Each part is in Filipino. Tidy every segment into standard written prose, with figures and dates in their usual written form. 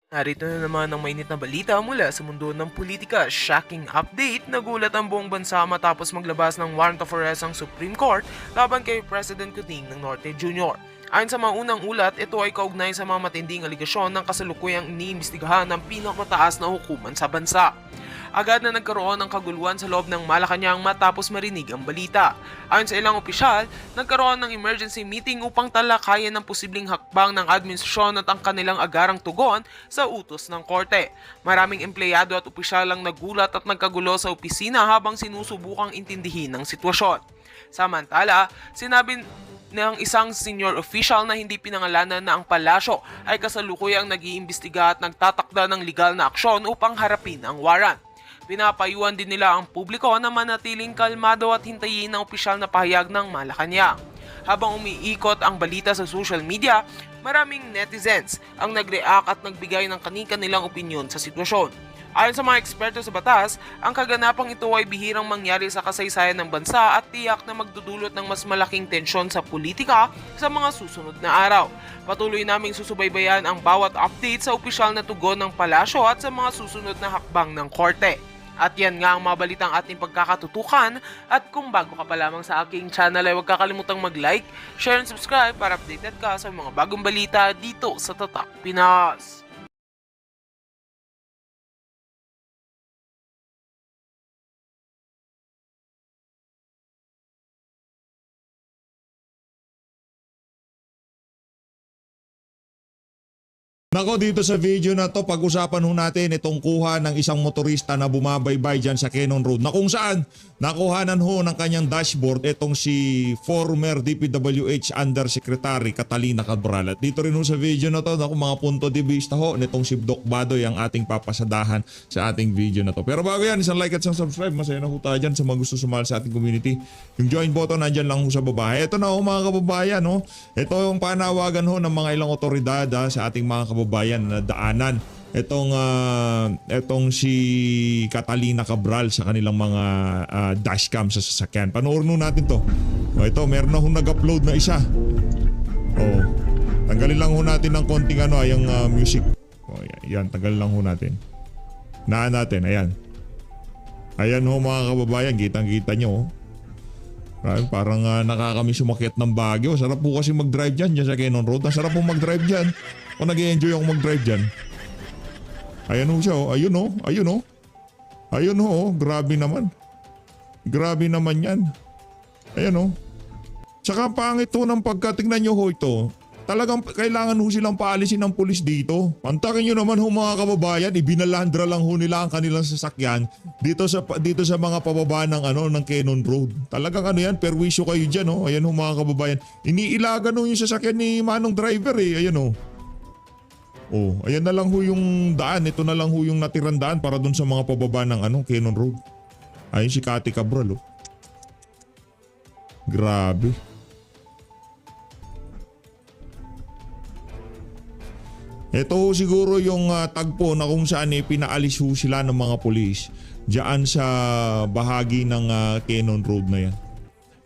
Narito na naman ang mainit na balita mula sa mundo ng politika. Shocking update, nagulat ang buong bansa matapos maglabas ng warrant of arrest ang Supreme Court laban kay President Kuting ng Norte Jr. Ayon sa mga unang ulat, ito ay kaugnay sa mga matinding aligasyon ng kasalukuyang iniimbestigahan ng pinakamataas na hukuman sa bansa. Agad na nagkaroon ng kaguluhan sa loob ng Malacanang matapos marinig ang balita. Ayon sa ilang opisyal, nagkaroon ng emergency meeting upang talakayan ng posibleng hakbang ng administrasyon at ang kanilang agarang tugon sa utos ng korte. Maraming empleyado at opisyal ang nagulat at nagkagulo sa opisina habang sinusubukang intindihin ang sitwasyon. Samantala, sinabi ng isang senior official na hindi pinangalanan na ang palasyo ay kasalukuyang nag-iimbestiga at nagtatakda ng legal na aksyon upang harapin ang warrant. Pinapayuhan din nila ang publiko na manatiling kalmado at hintayin ang opisyal na pahayag ng Malacanang. Habang umiikot ang balita sa social media, maraming netizens ang nag-react at nagbigay ng kani-kanilang opinyon sa sitwasyon. Ayon sa mga eksperto sa batas, ang kaganapang ito ay bihirang mangyari sa kasaysayan ng bansa at tiyak na magdudulot ng mas malaking tensyon sa politika sa mga susunod na araw. Patuloy naming susubaybayan ang bawat update sa opisyal na tugon ng palasyo at sa mga susunod na hakbang ng korte. At yan nga ang mga balitang ating pagkakatutukan, at kung bago ka pa lamang sa aking channel ay huwag kakalimutang mag-like, share and subscribe para updated ka sa mga bagong balita dito sa Tatak Pinas. Nako, dito sa video na to, pag-usapan ho natin itong kuha ng isang motorista na bumabaybay dyan sa Cannon Road na kung saan nakuhanan ho ng kanyang dashboard itong si former DPWH Undersecretary Catalina Cabral. At dito rin ho sa video na to, naku, mga punto de vista ho nitong si Doc Badoy ang ating papasadahan sa ating video na to. Pero bago yan, isang like at isang subscribe. Masaya na ho tayo dyan sa mga gusto sumali sa ating community. Yung join button nandyan lang ho sa baba. Ito na ho mga kababayan. Ho. Ito yung panawagan ho ng mga ilang otoridad sa ating mga kababayan na daanan etong si Catalina Cabral sa kanilang mga dashcam sa sasakyan. Panoorin natin to. Ito, meron na hong nag-upload na isa. Tanggalin lang ho natin ng konting yung music. Yan, tanggalin lang ho natin. Naan natin, ayan. Ayan ho mga kababayan, kitang-kita nyo. Parang nakakamiss sumakit ng Baguio. Sarap po kasi mag-drive dyan sa Cannon Road. Sarap po mag-drive dyan. O nag-i-enjoy ako mag-drive dyan. Ayan ho siya. Ayun ho. Ayun ho. Ayun ho. Grabe naman. Grabe naman yan. Ayan ho. Tsaka pangit ho ng pagkatingnan nyo ho ito. Talagang kailangan ho silang paalisin ng pulis dito. Pantakin nyo naman ho mga kababayan. Ibinalandra lang ho nila ang kanilang sasakyan dito sa mga pababa ng ng Cannon Road. Talagang yan, perwisyo kayo dyan ho. Ayan ho mga kababayan. Iniilagan ho yung sasakyan ni Manong driver Ayan ho. Ayan na lang ho yung daan. Ito na lang ho yung natirang daan para dun sa mga pababa ng Cannon Road. Ayun si Cathy Cabral Grabe. Ito ho siguro yung tagpo na kung saan pinaalis ho sila ng mga pulis diyan sa bahagi ng Cannon Road na yan.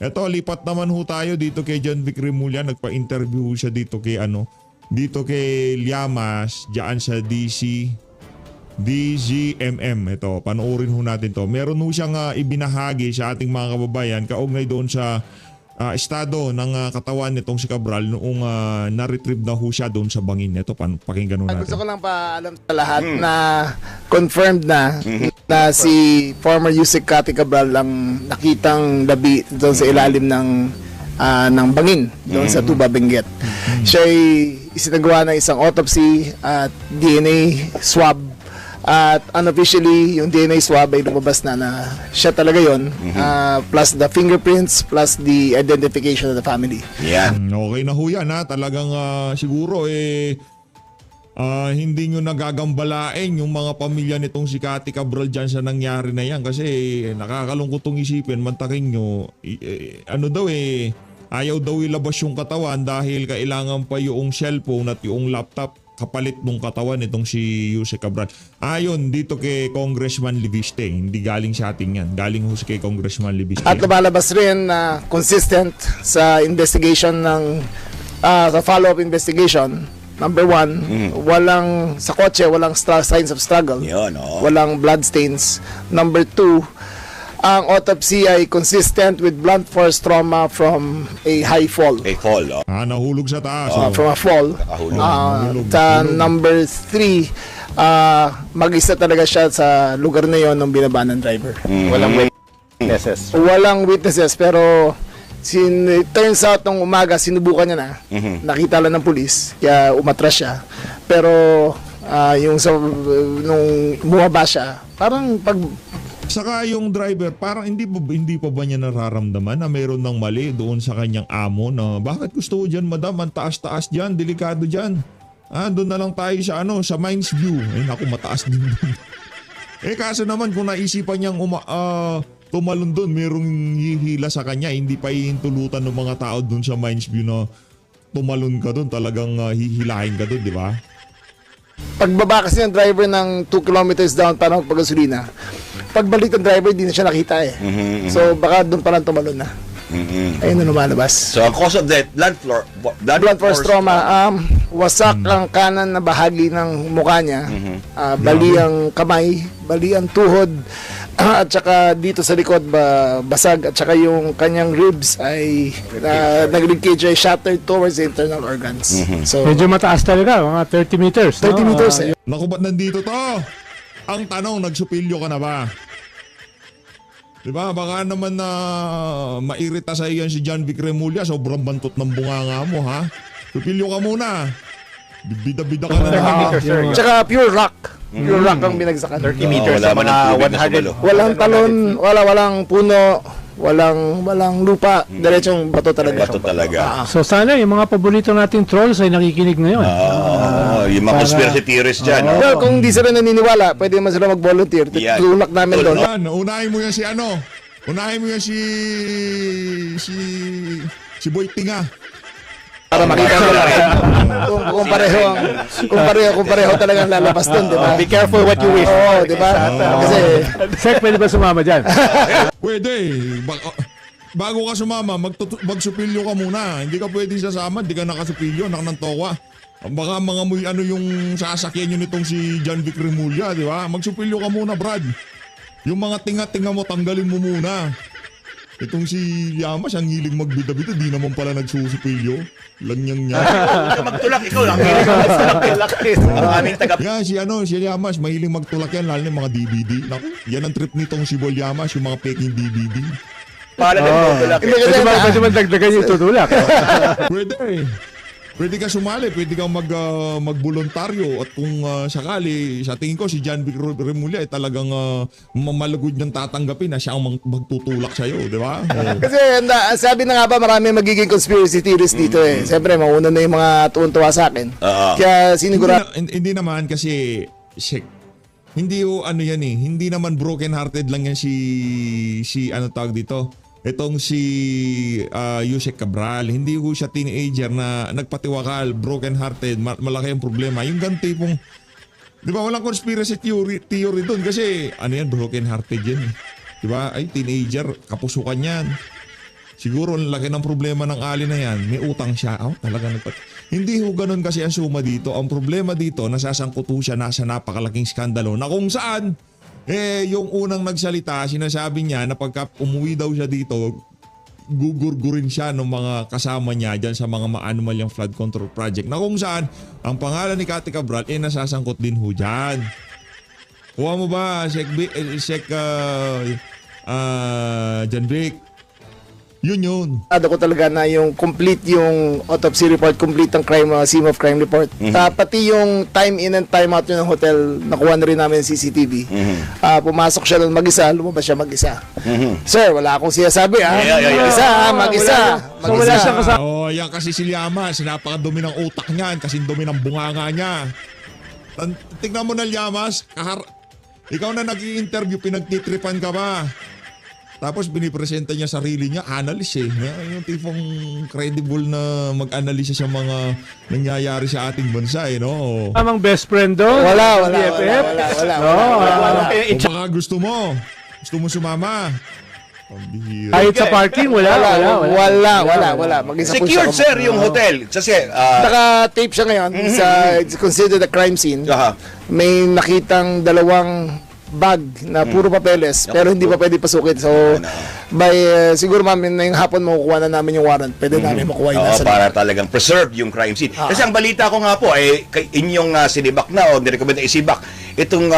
Ito, lipat naman ho tayo dito kay John Vic Remulla. Nagpa-interview ho siya dito kay Llamas diyan sa DZMM. Ito, panoorin ho natin to. Meron ho siyang ibinahagi sa ating mga kababayan kaugnay doon sa estado ng katawan nitong si Cabral noong na-retrieve na ho siya doon sa bangin. Ito, pakinggan ho natin. Gusto ko lang paalam sa lahat na confirmed na si former Yusek Cathy Cabral ang nakitang labi doon sa ilalim ng bangin doon sa Tuba, Benguet. Siya ay isinagawa ng isang autopsy at DNA swab. At unofficially, yung DNA swab ay lumabas na siya talaga yon, plus the fingerprints, plus the identification of the family. Yeah. Okay na ho yan Talagang siguro hindi nyo nagagambalain yung mga pamilya nitong si Cathy Cabral dyan sa nangyari na yan. Kasi nakakalungkot tong isipin, mantakin nyo, ayaw daw ilabas yung katawan dahil kailangan pa yung cellphone at yung laptop kapalit nung katawan nitong si Yusek Cabral. Ayon dito kay Congressman Libiste, hindi galing sa ating yan. Galing ho kay Congressman Libiste. At lumalabas rin na consistent sa investigation sa follow-up investigation Number one, walang sa kotse, walang signs of struggle. Yun, oh. Walang blood stains. Number two, ang autopsy ay consistent with blunt force trauma from a high fall. A call, oh. Nahulog sa taas. From a fall. Nakahulog. Number three, mag-isa talaga siya sa lugar na yon nung binaba ng driver. Walang witnesses. Walang witnesses, pero turns out nung umaga sinubukan niya na. Nakita lang ng pulis, kaya umatras siya. Pero nung bumaba siya, parang pag Saka yung driver, parang hindi pa ba niya nararamdaman na mayroon ng mali doon sa kanyang amo na bakit gusto ko dyan, madam, ang taas-taas dyan, delikado dyan. Doon na lang tayo sa Mines View. Ay naku, mataas din doon. Kaso naman kung naisipan niyang tumalon doon, mayroong hihila sa kanya, hindi pa hihintulutan ng mga tao doon sa Mines View na tumalon ka doon, talagang hihilahin ka doon, di ba? pagbaba kasi ng driver ng 2 kilometers down para magpagasolina, pagbalik ng driver, di na siya nakita eh. So baka doon pa lang tumalon na. Ayun na lumalabas. So ang cause of death, blunt force trauma. Wasak ang kanan na bahagi ng mukha niya. Bali ang kamay, bali ang tuhod, at saka dito sa likod basag, at saka yung kanyang ribs ay nag-linkage ay shattered towards the internal organs. So Medyo mataas talaga, mga 30 meters. 30 meters eh. Naku, ba't nandito to? Ang tanong, nagsupilyo ka na ba? Diba? Baka naman na mairita sa iyan si John Vic Remulla. Sobrang bantot ng bunganga mo, ha? Supilyo ka muna. Bida-bida ka na naman. Tsaka pure rock. Pure rock ang binagsakan. 30 meters sa mga 100. Walang talon, walang puno, walang lupa, diretsong bato talaga. Bato talaga. So sana yung mga paborito nating trolls ay nakikinig ngayon. Yung mga conspiracy theorists dyan. no? Well, kung di sila naniniwala, pwede naman sila mag-volunteer. Yan. Tulak namin doon. Yan, unahin mo yan si ano? Unahin mo yan si Boy Tinga. Para makita mo lang kung pareho talagang lalabas doon, di ba? Be careful what you wish. Oo, di ba? Kasi Sek, pwede ba sumama dyan? Pwede. Bago ka sumama, magsupilyo ka muna. Hindi ka pwede sasama, hindi ka nakasupilyo, nakanantoka. Baka mga muy yung sasakyan nyo nitong si John Vic Remulla, di ba? Magsupilyo ka muna, Brad. Yung mga tinga-tinga mo, tanggalin mo muna. Itong si Yamas, ang hilig magbida-bida, di naman pala nagsusupilyo. Lanyang niya. Huwag ka magtulak, ikaw lang. Hilig ka magtulak. Ang aming taga... Yan, si Yamas, mahilig magtulak yan, lalo na yung mga DVD. Naku, yan ang trip nitong si Boy Yamas, yung mga peking DVD. Pala nagtutulak. Pwede ba dagdagan yung tutulak? Pwede eh. Pwede ka sumali, pwede kang magboluntaryo at kung sakali, sa tingin ko si John Vic Remulla ay talagang malagod niyang tatanggapin na siya ang magtutulak sa'yo, di ba? kasi sabi na nga ba marami magiging conspiracy theories dito eh. Siyempre, mauna na yung mga tuwan-tuwa sa akin. Kaya sinigurado. Hindi naman kasi, hindi ano yan eh, hindi naman broken hearted lang yan si ano tawag dito. Itong si Yusek Cabral, hindi ko siya teenager na nagpatiwakal, broken hearted, malaki ang problema. Yung ganti pong, di ba, walang conspiracy theory doon kasi ano yan, broken hearted yan. Di ba? Ay, teenager, kapusukan yan. Siguro ang laki ng problema ng Ali na yan, may utang siya. Talaga hindi ho ganun kasi ang suma dito. Ang problema dito, nasasangkot ho siya nasa napakalaking skandalo na kung saan yung unang nagsalita, sinasabi niya na pagka umuwi daw siya dito, gugurgurin siya ng mga kasama niya dyan sa mga ma-anomalyang flood control project na kung saan ang pangalan ni Cathy Cabral nasasangkot din ho dyan. Kuha mo ba, Sek John Vic? Yun. Ko talaga na yung complete yung autopsy report, complete ang scene of crime report. Pati yung time in and time out yun ng hotel, nakuha na rin namin yung CCTV. Pumasok siya doon mag-isa, lumabas siya mag-isa. Sir, wala akong sinasabi mag-isa. So wala siyang kasama. Yan kasi si Llamas, napakadumi ng utak niyan, kasi dumi ng bunganga niya. Tignan mo na Llamas, ikaw na nag-i-interview, pinagtitripan ka ba? Tapos binipresenta niya sarili niya, analyst eh. Yung tipong credible na mag-analyse sa mga nangyayari sa ating bansa eh, no? Amang best friend doon? Wala. BFF? O baka gusto mo sumama. Pambihira. Kahit sa parking, wala. Wala. Mag-isa po siya. Secured, sir, yung hotel. Kasi, Naka-tape siya ngayon. It's considered a crime scene. aha. May nakitang dalawang bag na puro papeles pero hindi pa pwede pasukin. So, siguro ma'am, yung hapon makukuha na namin yung warrant. Pwede namin makuha yung Oo, nasa para talagang preserve yung crime scene. Kasi ang balita ko nga po, inyong sinibak na o nirecommend na isibak itong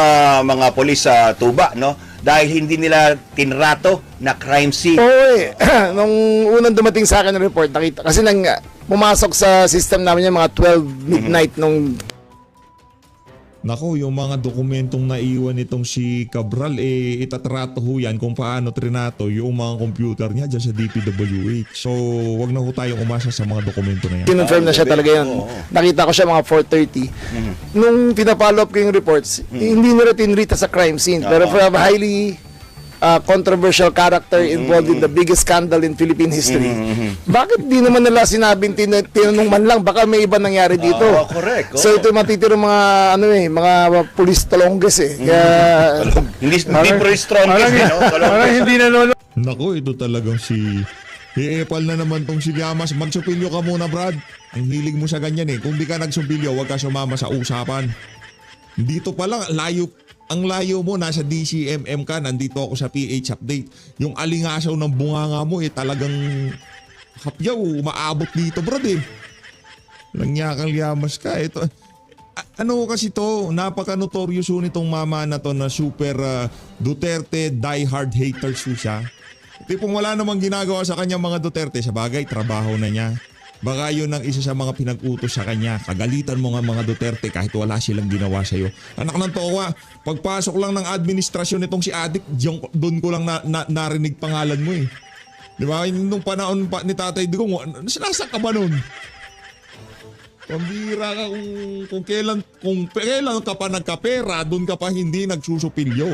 mga polis sa Tuba, no? Dahil hindi nila tinrato na crime scene. Nung unang dumating sa akin ng report, nakita. Kasi pumasok sa system namin yung mga 12 midnight nung Nako, yung mga dokumentong naiwan nitong si Cabral, itatrato ho yan kung paano trinato yung mga computer niya dyan sa DPWH. So, wag na ho tayong umasa sa mga dokumento na yan. kinonfirm na siya talaga yun. Nakita ko siya mga 4:30. Nung pinapollow up ko yung reports, hindi nila tinrita sa crime scene. Pero for a highly controversial character involved in the biggest scandal in Philippine history, bakit di naman nila sinabing tinanong man lang, baka may iba nangyari dito. Correct. So ito matitiro mga mga police talongges Kaya Hindi pro strongest, no? Parang hindi nanonood. Nako, ito talagang si... Epal na naman tong si Llamas. Magsupilyo ka muna, Brad. Ang hilig mo sa ganyan Kung di ka nagsupilyo, wag ka sumama sa usapan. Dito pa lang, ang layo mo, nasa DCMM ka, nandito ako sa PH Update. Yung alingasaw ng bunganga mo, talagang hapyaw, umaabot dito, Brad Langyakang Llamas ka. Ito, ano kasi to, napaka-notorious nitong mama na to na super Duterte diehard haters siya. Tipong wala namang ginagawa sa kanya mga Duterte. Sa bagay, trabaho na niya. Baka yun ang isa sa mga pinag-utos sa kanya. Kagalitan mo nga mga Duterte kahit wala silang ginawa sa'yo. Anak ng towa, pagpasok lang ng administrasyon nitong si Adik, doon ko lang narinig pangalan mo Di ba? Nung panahon pa ni Tatay Digong, sinasa ka ba nun? Pambira ka kung kailan ka pa nagkapera, doon ka pa hindi nagsusupilyo.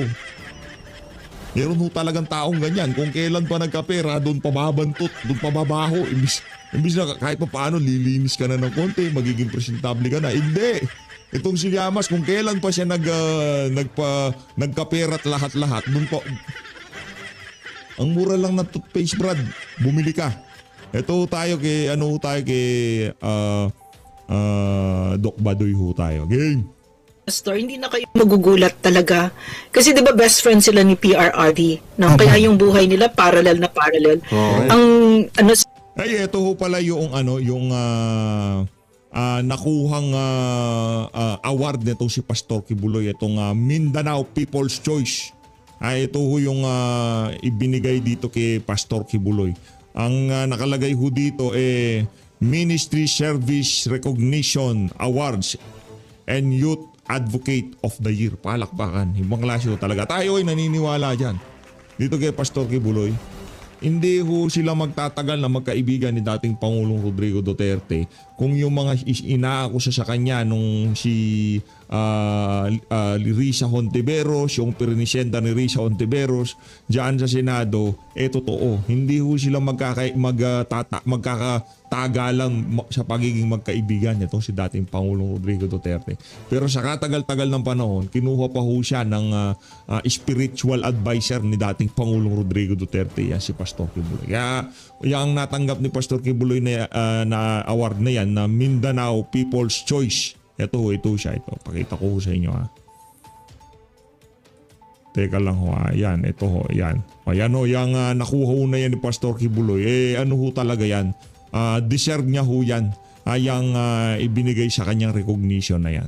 Meron ho talagang taong ganyan. Kung kailan pa nagkapera, doon pa babantot, doon pa babaho. Imbis na kahit pa paano, lilinis ka na ng konti, magiging presentable ka na. Hindi. Itong si Llamas, kung kailan pa siya nagkapera at lahat-lahat, doon pa... Ang mura lang na toothpaste, Brad. Bumili ka. Ito tayo kay Doc Badoy ho tayo. Game! Pastor, hindi na kayo magugulat talaga. Kasi 'di ba best friend sila ni PRRD, no? Kaya yung buhay nila parallel na parallel. Ang Ay, ito ho pala yung nakuhang award nitong si Pastor Kibuloy, itong Mindanao People's Choice. Ito ho yung ibinigay dito kay Pastor Kibuloy. Ang nakalagay ho dito Ministry Service Recognition Awards and Youth Advocate of the Year. Palakpakan. Ibang klase ho talaga. Tayo ay naniniwala dyan. Dito kay Pastor Kibuloy, hindi ho sila magtatagal na magkaibigan ni dating Pangulong Rodrigo Duterte kung yung mga inaakusa sa kanya nung si Risa Hontiveros, yung pernisyenda ni Risa Hontiveros dyan sa Senado, totoo. Hindi ho sila magkakatagalan sa pagiging magkaibigan nitong si dating Pangulong Rodrigo Duterte. Pero sa katagal-tagal ng panahon, kinuha pa ho siya ng spiritual advisor ni dating Pangulong Rodrigo Duterte, yan si Pastor Kibuloy. Kaya yung natanggap ni Pastor Kibuloy na award na yan, na Mindanao People's Choice. Ito siya. Pakita ko sa inyo Teka lang ho. Yan, ito ho. Yan. Ayan ho, yung nakuha ho na yan ni Pastor Kibuloy. Ano ho talaga yan? Deserve niya ho yan. Yung ibinigay sa kanyang recognition na yan.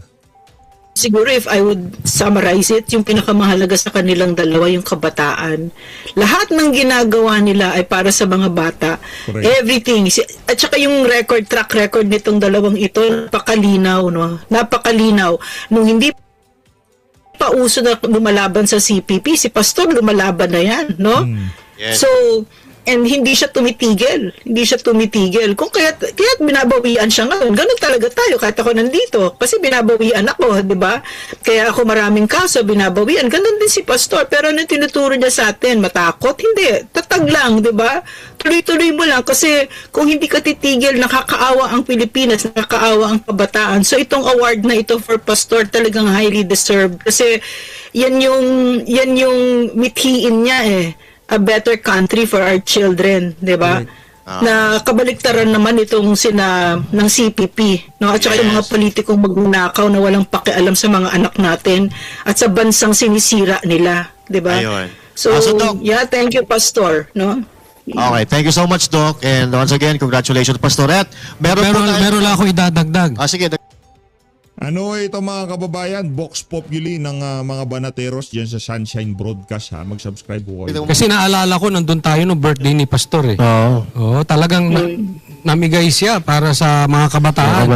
siguro if I would summarize it, yung pinakamahalaga sa kanilang dalawa, yung kabataan. Lahat ng ginagawa nila ay para sa mga bata. Correct. Everything. At saka yung track record nitong dalawang ito, napakalinaw, no? Napakalinaw. Nung hindi pa uso na lumalaban sa CPP, si Pastor lumalaban na yan, no? Yes. So, and hindi siya tumitigil. Hindi siya tumitigil. Kung kaya't binabawian siya ngayon, ganun talaga tayo kahit ako nandito. Kasi binabawian ako, di ba? Kaya ako maraming kaso, binabawian. Ganun din si Pastor. Pero ano tinuturo niya sa atin? Matakot? Hindi. Tatag lang, di ba? Tuloy-tuloy mo lang. Kasi kung hindi ka titigil, nakakaawa ang Pilipinas, nakakaawa ang kabataan. So itong award na ito for Pastor talagang highly deserved. Kasi yan yung mithiin niya a better country for our children, 'di ba? Na kabaliktaran naman itong ng CPP, no? At saka yung mga politikong magnanakaw na walang pakialam sa mga anak natin at sa bansang sinisira nila, 'di ba? Ayun. So, So, Doc, yeah, thank you, Pastor, no? okay, thank you so much, Doc. And once again, congratulations, Pastoret. Meron lang ako idadagdag. Sige, Ano ito mga kababayan, Vox Populi ng mga banateros dyan sa Sunshine Broadcast ha. Mag-subscribe po kayo. Kasi naalala ko, nandun tayo no birthday ni Pastor eh. Oo. Talagang namigay siya para sa mga kabataan.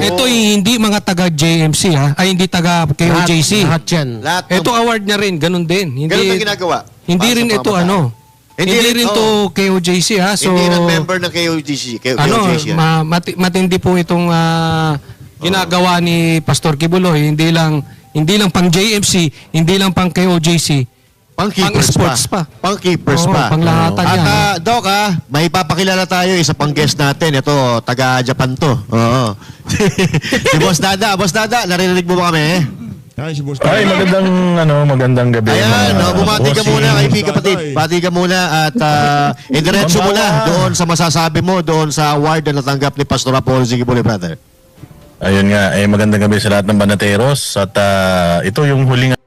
Ito hindi mga taga JMC ha. Ay, hindi taga KOJC. Lahat yan. lahat Ito award niya rin, ganun din. ganun ang Hindi, ginagawa. hindi Para rin sa ito mga ano. bataan. Hindi rin to KOJC ha. So, Hindi rin member ng KOJC. ano, KOJC yan. matindi po itong ginagawa ni Pastor Kibuloy, hindi lang pang JMC, hindi lang pang KOJC, Pang-keepers pang-sports pa. Pang-keepers Oo, pa. panglahatan At yan. Doc may papakilala tayo isa pang guest natin. Ito, taga-Japan to. Oo. Si Boss Dada. Boss Dada, narinig mo ba kami? Ay, si Boss Ay, magandang gabi. Ayan, bumati ka bossing. muna, kaibigan kapatid. Ay. Bati ka muna at idiretso mo na doon sa masasabi mo doon sa award na natanggap ni Pastor Apollo Sigibuloy, brother. Ayun nga, magandang gabi sa lahat ng banateros at ito yung huling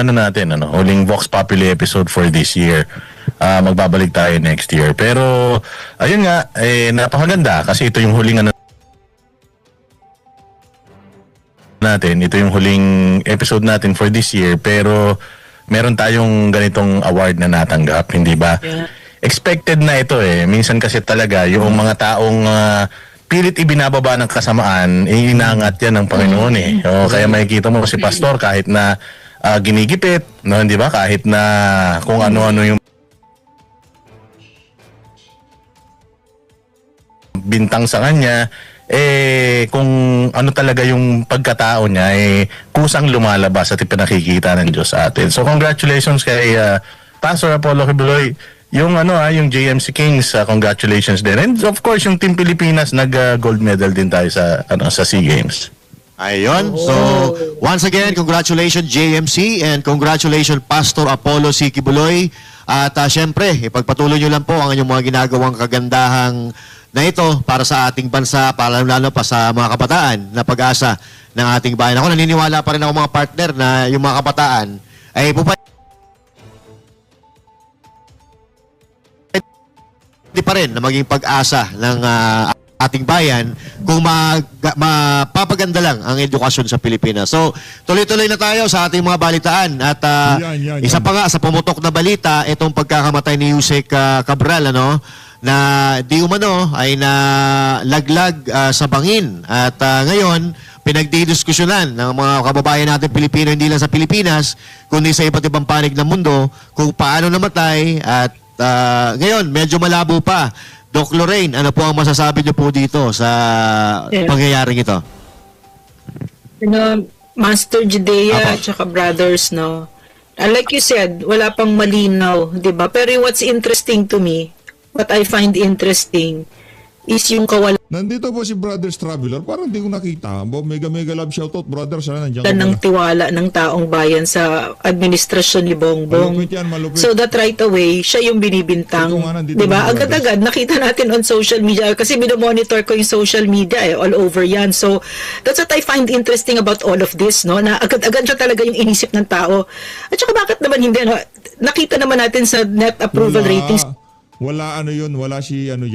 huling Vox Populi episode for this year. Magbabalik tayo next year. Pero ayun nga, napakaganda kasi ito yung huling natin. Ito yung huling episode natin for this year, pero meron tayong ganitong award na natanggap, hindi ba? Expected na ito eh. Minsan kasi talaga yung mga taong pilit ibinababa ng kasamaan, inangat yan ng Panginoon eh. O, kaya makikita mo si Pastor kahit na ginigipit, no, hindi ba? Kahit na kung ano-ano yung bintang sa kanya, kung ano talaga yung pagkatao niya, kusang lumalabas at ipinakikita ng Diyos sa atin. So congratulations kay Pastor Apollo Kibuloy, yung yung JMC Kings, congratulations din. And of course, yung Team Pilipinas nag-gold medal din tayo sa sa SEA Games. Ayun. So, once again, congratulations JMC and congratulations Pastor Apollo C. Kibuloy. At syempre, ipagpatuloy nyo lang po ang inyong mga ginagawang kagandahang na ito para sa ating bansa, para lalo pa sa mga kabataan na pag-asa ng ating bayan. Ako naniniwala pa rin ako mga partner na yung mga kabataan ay pwede pa rin na maging pag-asa ng ating bayan kung mapapaganda lang ang edukasyon sa Pilipinas. So, tuloy-tuloy na tayo sa ating mga balitaan at Yan. isa pa nga sa pumutok na balita, itong pagkakamatay ni Yusek Cabral, na di umano ay nalaglag sa bangin at ngayon pinagdidiskusyonan ng mga kababayan natin Pilipino, hindi lang sa Pilipinas kundi sa iba't ibang panig ng mundo kung paano namatay at ngayon medyo malabo pa. Doc Lorraine, ano po ang masasabi niyo po dito sa pangyayaring ito? Master Judea at saka brothers, no? Like you said, wala pang malinaw, 'di ba? Pero what's interesting to me, what I find interesting is yung kawalan Nandito po si Brothers Traveler. Parang hindi ko nakita. Mega love shoutout, brother. Sana nandiyan ka ng pala. tiwala ng taong bayan sa administrasyon ni Bongbong. Malupit yan, malupit. So that right away, siya yung binibintang. Ito nga, nandito 'Di ba? yung brothers. Agad-agad nakita natin on social media kasi binomonitor ko yung social media all over yan. So that's what I find interesting about all of this, no? Na agad-agad siya talaga yung inisip ng tao. At saka bakit naman hindi, no? Nakita naman natin sa net approval ratings. Wala wala si yan.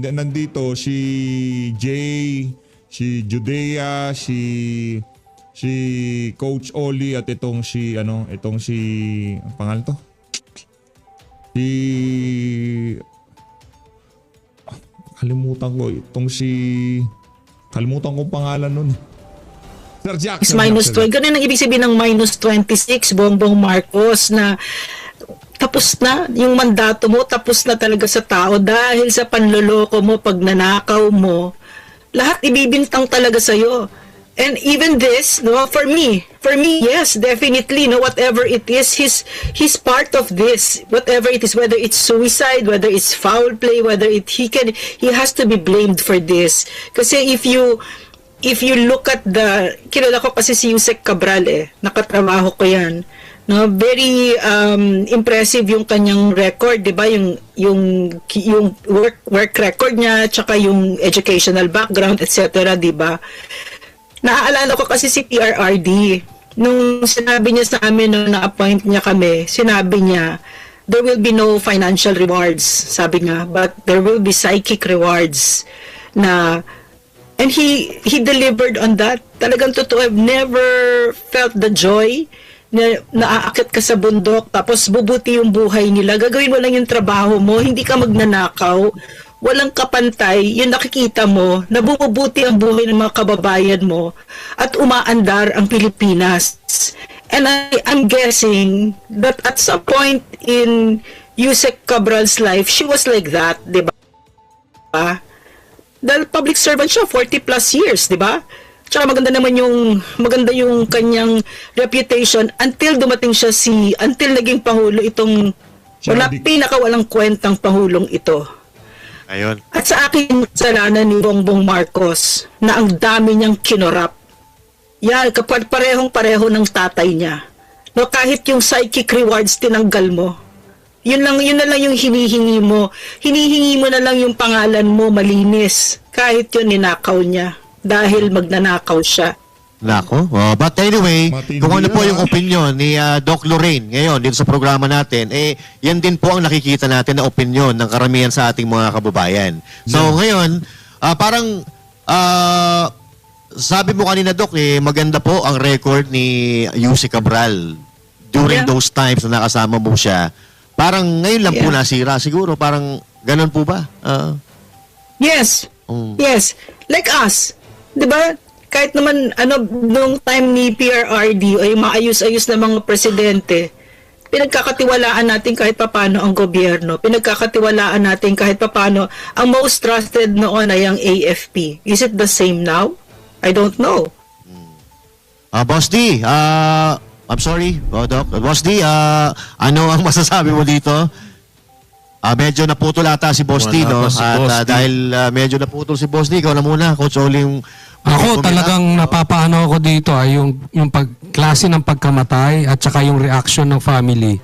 Nandito si Jay, si Judea, si Coach Oli at itong si ang pangalan to? Kalimutan ko pangalan nun. Sir Jack. Is minus 12. Ganun ang ibig sabihin ng minus 26, Bongbong Marcos, na tapos na yung mandato mo, tapos na talaga sa tao dahil sa panloloko mo, pag nanakaw mo, lahat ibibintang talaga sa'yo. And even this, no, for me, yes, definitely, no, whatever it is, he's part of this. Whatever it is, whether it's suicide, whether it's foul play, whether he has to be blamed for this. Kasi if you if you look at kilala ko kasi si Yusek Cabral nakatrabaho ko yan. No, very impressive yung kanyang record, 'di ba? Yung work record niya, tsaka yung educational background, etc., 'di ba? Naaalala ko kasi si PRRD nung sinabi niya sa amin nung na-appoint niya kami, sinabi niya there will be no financial rewards, sabi nga, but there will be psychic rewards and he delivered on that. Talagang totoo, I've never felt the joy na naaakit ka sa bundok tapos bubuti yung buhay nila, gagawin mo lang yung trabaho mo, hindi ka magnanakaw, walang kapantay, yung nakikita mo na bumubuti ang buhay ng mga kababayan mo at umaandar ang Pilipinas. And I'm guessing that at some point in Yusek Cabral's life, she was like that, di ba? Dahil public servant siya, 40 plus years, di ba? Tsaka maganda yung kanyang reputation until dumating siya until naging pangulo itong pinakawalang kwentang pangulong ito. Ayun. At sa akin, kasalanan ni Bongbong Marcos na ang dami niyang kinorap. Yan, parehong-pareho ng tatay niya. No, kahit yung psychic rewards tinanggal mo. Yun na lang yung hinihingi mo. Hinihingi mo na lang yung pangalan mo malinis. Kahit yun ninakaw niya. Dahil magnanakaw siya. Nako. But anyway, kung ano po yung opinion ni Doc Lorraine ngayon dito sa programa natin, yan din po ang nakikita natin na opinion ng karamihan sa ating mga kababayan. So ngayon, parang sabi mo kanina, Doc, maganda po ang record ni Yusek Cabral during those times na nakasama mo siya. Parang ngayon lang po nasira. Siguro parang ganun po ba? Yes. Yes. Like us. 'Di ba? Kahit naman nung time ni PRRD ay maayos-ayos na mga presidente, pinagkakatiwalaan natin kahit papaano ang gobyerno. Pinagkakatiwalaan natin kahit papaano ang most trusted noon ay ang AFP. Is it the same now? I don't know. Boss D, I'm sorry, Doc. Boss D, ano ang masasabi mo dito? Medyo naputol ata si Boss D, no? At dahil medyo naputol si Boss D, ikaw na muna, Coach Oli, yung... Ako talagang napapaano ako dito yung klase ng pagkamatay at saka yung reaction ng family.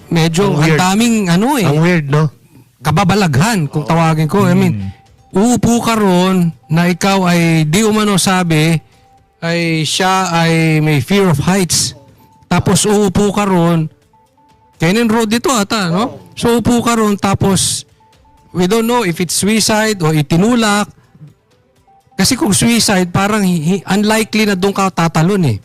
Medyo ang daming Ang weird, no? kababalaghan kung tawagin ko. I mean, uupo ka ron na ikaw ay di umano sabi ay siya ay may fear of heights. Tapos uupo ka ron, Cannon Road dito ata, no? So upo ka ron tapos we don't know if it's suicide o itinulak. Kasi kung suicide, parang unlikely na doon ka tatalon eh.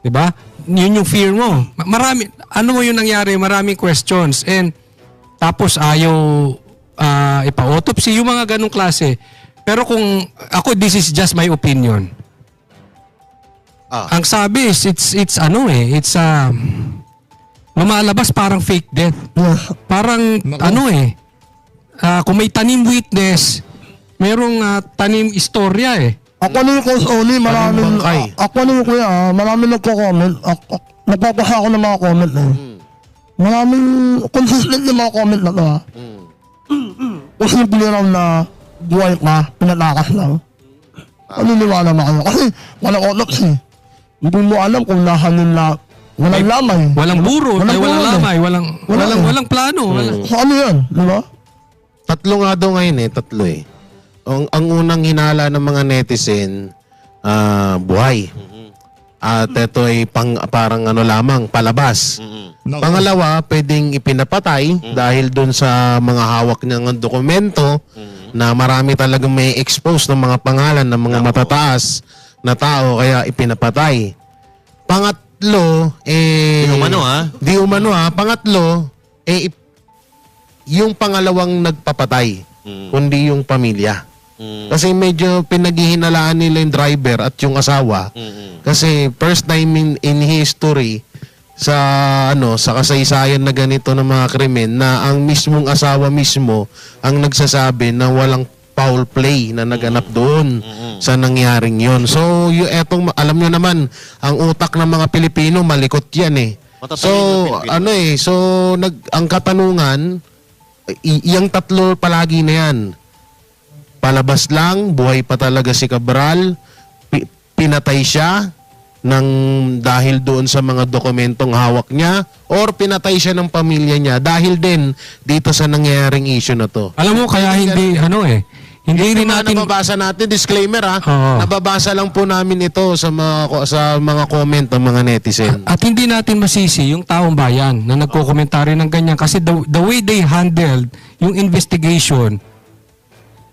'Di ba? Yun yung fear mo. Marami, ano mo yung nangyari? Maraming questions. And tapos ayaw ipa-autopsy, yung mga ganong klase. Pero kung ako, this is just my opinion. Ang sabi is, it's lumalabas parang fake death. Parang, kung may tanim witness, merong tanim istorya eh. Ako na yung Coach Oli, maraming nagko-comment. Napapasa ako ng mga comment na maraming consistent yung mga comment na to. Posible raw na buhay ka, pinatakas lang. Paniniwala na kayo. Kasi walang autopsy. Hindi mo alam kung nahanin na walang lamay. Walang buro, walang lamay, walang plano. So ano yan, di ba? Tatlo nga daw ngayon tatlo eh. Ang unang hinala ng mga netizen, buhay. At ito ay parang lamang, palabas. Pangalawa, pwedeng ipinapatay dahil dun sa mga hawak niyang dokumento na marami talagang may expose ng mga pangalan ng mga matataas na tao kaya ipinapatay. Pangatlo, Di umano Pangatlo, yung pangalawang nagpapatay, kundi yung pamilya. Kasi medyo pinaghihinalaan nila yung driver at yung asawa. Kasi first time in history sa kasaysayan na ganito ng mga krimen na ang mismong asawa mismo ang nagsasabi na walang foul play na naganap doon sa nangyaring yon. So, alam nyo naman, ang utak ng mga Pilipino malikot yan eh. Ang katanungan, yung tatlo palagi na yan. Palabas lang, buhay pa talaga si Cabral, pinatay siya ng dahil doon sa mga dokumentong hawak niya or pinatay siya ng pamilya niya dahil din dito sa nangyayaring issue na to. Alam mo, kaya hindi, hindi rin natin... Nababasa natin, disclaimer Oo. nababasa lang po namin ito sa mga comment ng mga netizen. At hindi natin masisi yung taong bayan na nagkokomentary ng ganyan kasi the way they handled yung investigation,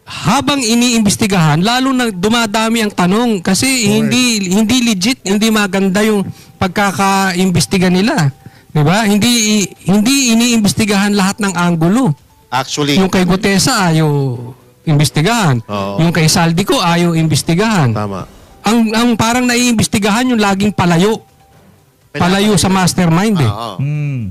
habang iniimbestigahan, lalo na dumadami ang tanong kasi hindi legit, hindi maganda yung pagkakaimbestiga nila. 'Di ba? Hindi iniimbestigahan lahat ng anggulo. Actually, Yung kay Gutesa ayaw imbestigahan. Oo. Yung kay Saldico ayaw imbestigahan. Tama. Ang parang naiimbestigahan yung laging palayo. Palayo sa mastermind eh. Oo.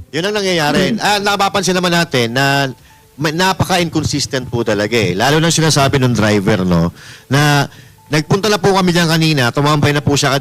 Yun ang nangyayari. Napapansin naman natin na napaka-inconsistent po talaga eh. Lalo na sinasabi ng driver, no, na nagpunta na po kami diyan kanina, tumambay na po siya